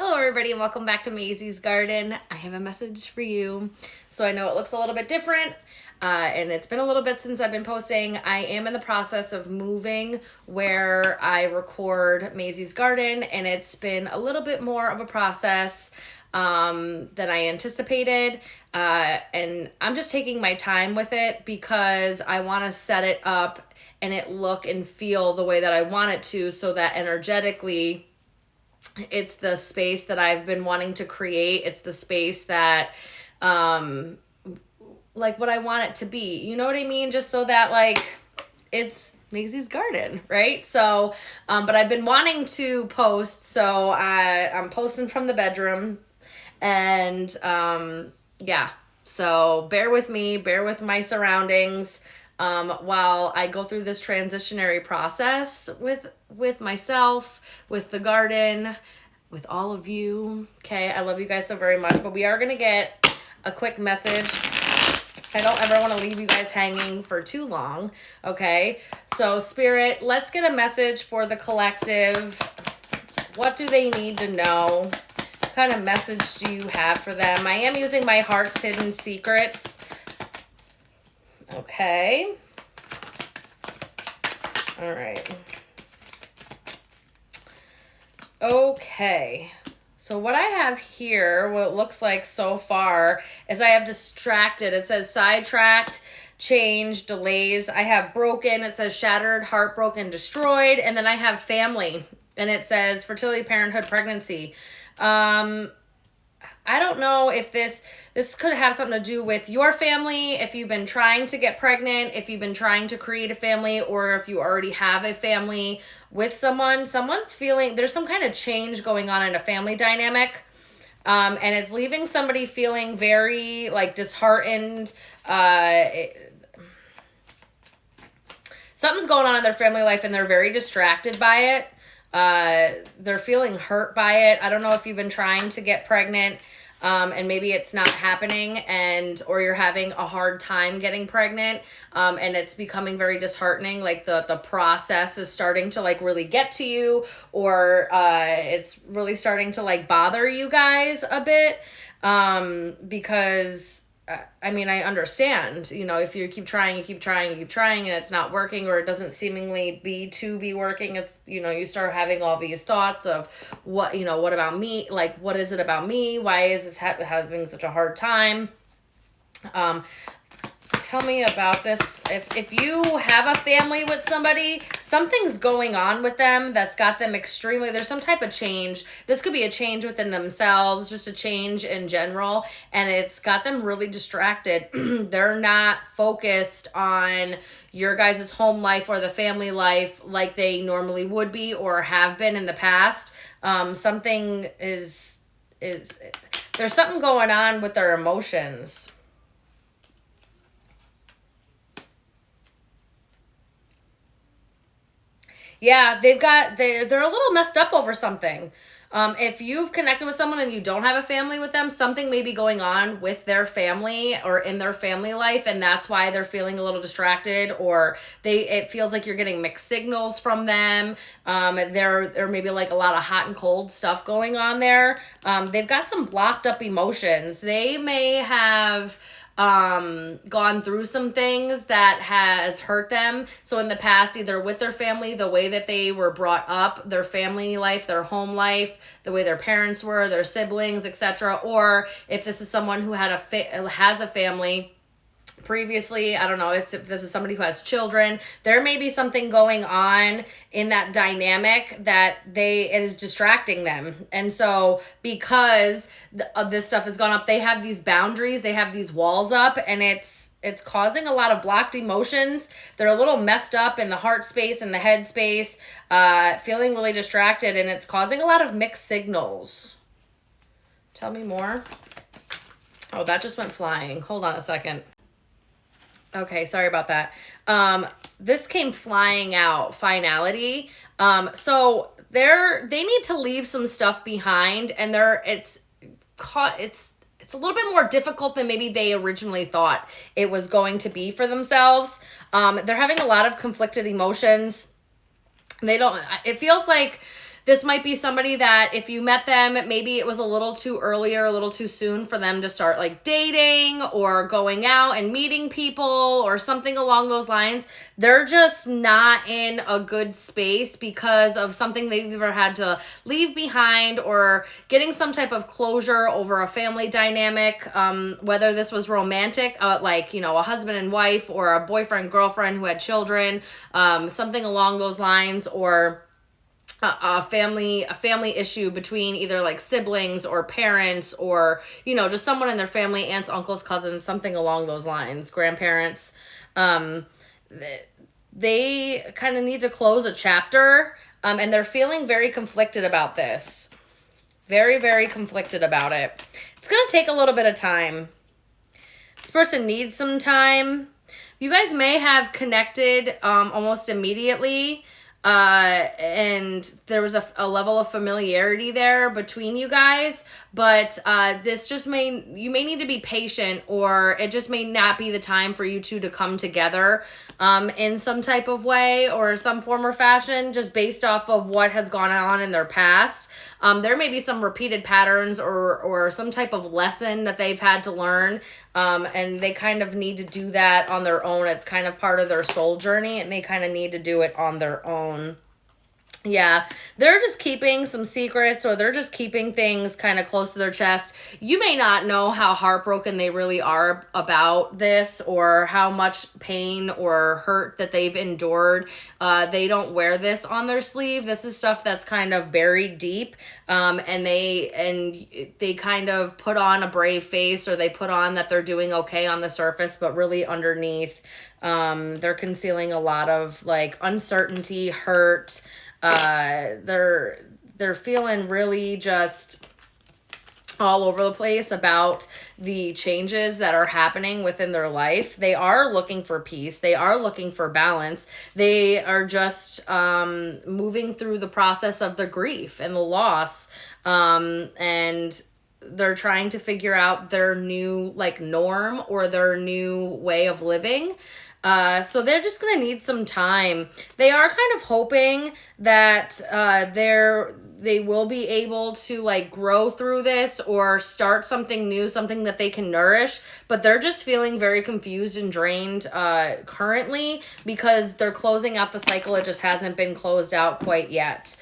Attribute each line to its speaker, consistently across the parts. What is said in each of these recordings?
Speaker 1: Hello everybody and welcome back to Maisie's Garden. I have a message for you. So I know it looks a little bit different and it's been a little bit since I've been posting. I am in the process of moving where I record Maisie's Garden, and it's been a little bit more of a process than I anticipated. And I'm just taking my time with it because I want to set it up and it look and feel the way that I want it to, so that energetically it's the space that I've been wanting to create. It's the space that, like what I want it to be. You know what I mean? Just so that like it's Maisie's Garden, right? So, but I've been wanting to post, so I'm posting from the bedroom, and yeah. So bear with me, bear with my surroundings. While I go through this transitionary process with myself, with the garden, with all of you. Okay, I love you guys so very much, but we are going to get a quick message. I don't ever want to leave you guys hanging for too long, okay? So, Spirit, let's get a message for the collective. What do they need to know? What kind of message do you have for them? I am using my Heart's Hidden Secrets. Okay. All right. Okay. So what I have here, what it looks like so far, is I have distracted. It says sidetracked, change, delays. I have broken. It says shattered, heartbroken, destroyed. And then I have family. And it says fertility, parenthood, pregnancy. I don't know if this could have something to do with your family, if you've been trying to get pregnant, if you've been trying to create a family, or if you already have a family with someone. Someone's feeling, there's some kind of change going on in a family dynamic. And it's leaving somebody feeling very like disheartened. Something's going on in their family life and they're very distracted by it. They're feeling hurt by it. I don't know if you've been trying to get pregnant, and maybe it's not happening, or you're having a hard time getting pregnant, and it's becoming very disheartening. Like the process is starting to like really get to you, or, it's really starting to like bother you guys a bit, because I mean, I understand, if you keep trying, and it's not working, or it doesn't seemingly be working, it's, you start having all these thoughts of what about me? Like, what is it about me? Why is this having such a hard time? Tell me about this. If you have a family with somebody, something's going on with them that's got them extremely, there's some type of change. This could be a change within themselves, just a change in general, and it's got them really distracted. They're not focused on your guys' home life or the family life like they normally would be or have been in the past. Something is there's something going on with their emotions. Yeah, they're a little messed up over something. If you've connected with someone and you don't have a family with them, something may be going on with their family or in their family life, and that's why they're feeling a little distracted, or it feels like you're getting mixed signals from them. There may be like a lot of hot and cold stuff going on there. They've got some blocked up emotions. They may have gone through some things that has hurt them. So in the past, either with their family, the way that they were brought up, their family life, their home life, the way their parents were, their siblings, etc., or if this is someone who has a family previously, I don't know, if this is somebody who has children, there may be something going on in that dynamic that it is distracting them. And so because of this stuff has gone up, they have these boundaries, they have these walls up, and it's causing a lot of blocked emotions. They're a little messed up in the heart space and the head space, feeling really distracted, and it's causing a lot of mixed signals. Tell me more. Oh, that just went flying. Hold on a second. Okay, sorry about that. This came flying out, finality. So they need to leave some stuff behind, and it's a little bit more difficult than maybe they originally thought it was going to be for themselves. They're having a lot of conflicted emotions. It feels like This might be somebody that if you met them, maybe it was a little too early or a little too soon for them to start like dating or going out and meeting people or something along those lines. They're just not in a good space because of something they've either had to leave behind or getting some type of closure over a family dynamic, whether this was romantic, like, a husband and wife, or a boyfriend, girlfriend who had children, something along those lines, or a family issue between either like siblings or parents, or just someone in their family, aunts, uncles, cousins, something along those lines, grandparents. They kind of need to close a chapter, and they're feeling very conflicted about this. Very, very conflicted about it. It's going to take a little bit of time. This person needs some time. You guys may have connected almost immediately, and there was a level of familiarity there between you guys, but this just you may need to be patient, or it just may not be the time for you two to come together in some type of way or some form or fashion, just based off of what has gone on in their past. There may be some repeated patterns or some type of lesson that they've had to learn, and they kind of need to do that on their own. It's kind of part of their soul journey, and they kind of need to do it on their own. Yeah, they're just keeping some secrets, or they're just keeping things kind of close to their chest. You may not know how heartbroken they really are about this, or how much pain or hurt that they've endured. They don't wear this on their sleeve. This is stuff that's kind of buried deep, and they kind of put on a brave face, or they put on that they're doing okay on the surface, but really underneath, they're concealing a lot of like uncertainty, hurt. They're feeling really just all over the place about the changes that are happening within their life. They are looking for peace. They are looking for balance. They are just moving through the process of the grief and the loss, and they're trying to figure out their new like norm or their new way of living. So they're just going to need some time. They are kind of hoping that they will be able to like grow through this or start something new, something that they can nourish, but they're just feeling very confused and drained currently because they're closing out the cycle. It just hasn't been closed out quite yet.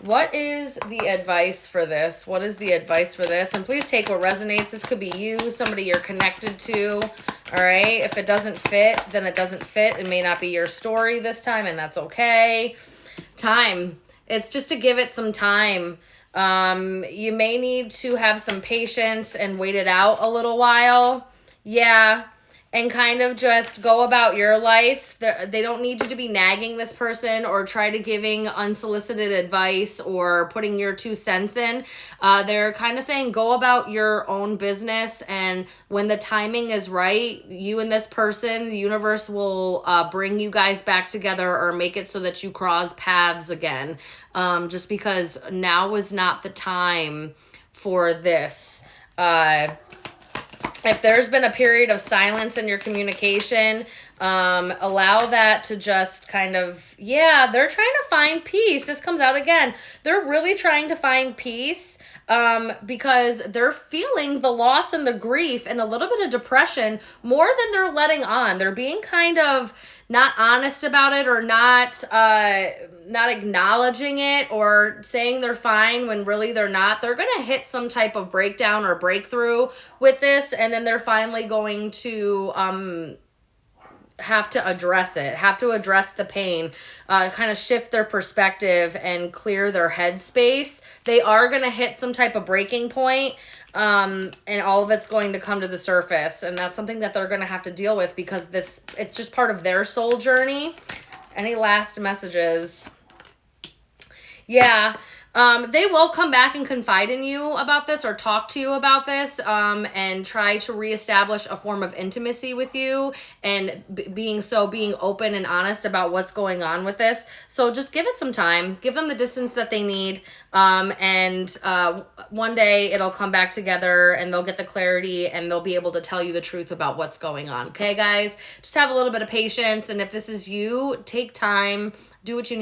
Speaker 1: What is the advice for this? What is the advice for this? And please take what resonates. This could be you, somebody you're connected to. All right. If it doesn't fit, then it doesn't fit. It may not be your story this time, and that's okay. Time. It's just to give it some time. You may need to have some patience and wait it out a little while. Yeah. And kind of just go about your life. They don't need you to be nagging this person or try to giving unsolicited advice or putting your 2 cents in. They're kind of saying go about your own business, and when the timing is right, you and this person, the universe will bring you guys back together or make it so that you cross paths again. Just because now is not the time for this. If there's been a period of silence in your communication, allow that to just kind of, they're trying to find peace. This comes out again. They're really trying to find peace because they're feeling the loss and the grief and a little bit of depression more than they're letting on. They're being kind of not honest about it, or not acknowledging it, or saying they're fine when really they're not. They're going to hit some type of breakdown or breakthrough with this, and then they're finally going to have to address it, have to address the pain, kind of shift their perspective and clear their headspace. They are going to hit some type of breaking point, and all of it's going to come to the surface, and that's something that they're going to have to deal with because it's just part of their soul journey. Any last messages? Yeah. They will come back and confide in you about this, or talk to you about this, and try to reestablish a form of intimacy with you, and being open and honest about what's going on with this. So just give it some time, give them the distance that they need. And one day it'll come back together, and they'll get the clarity, and they'll be able to tell you the truth about what's going on. Okay, guys, just have a little bit of patience. And if this is you, take time. do what you